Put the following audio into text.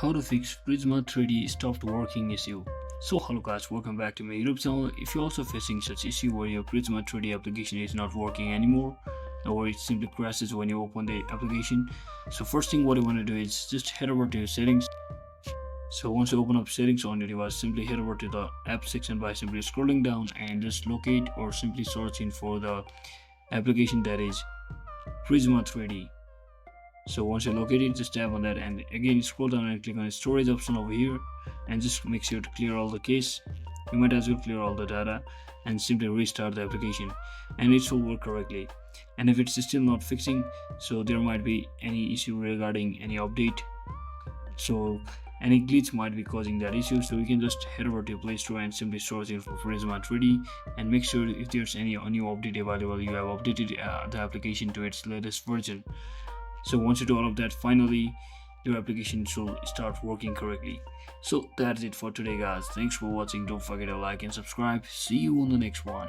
how to fix Prisma 3D stopped working issue. So hello guys, welcome back to my YouTube channel. If you're also facing such issue where your Prisma 3D application is not working anymore, or it simply crashes when you open the application, so first thing what you want to do is just head over to your settings. So once you open up settings on your device, simply head over to the app section by simply scrolling down and just locate or simply searching for the application that is Prisma 3D. So once you locate it, just tap on that and again scroll down and click on the storage option over here and just make sure to clear all the cache. You might as well clear all the data and simply restart the application and it will work correctly. And if it's still not fixing, so there might be any issue regarding any update, so any glitch might be causing that issue. So you can just head over to Play Store and simply search it for Prisma 3D and make sure if there's any new update available, you have updated the application to its latest version. So once you do all of that, finally your application should start working correctly. So that's it for today guys. Thanks for watching. Don't forget to like and subscribe. See you on the next one.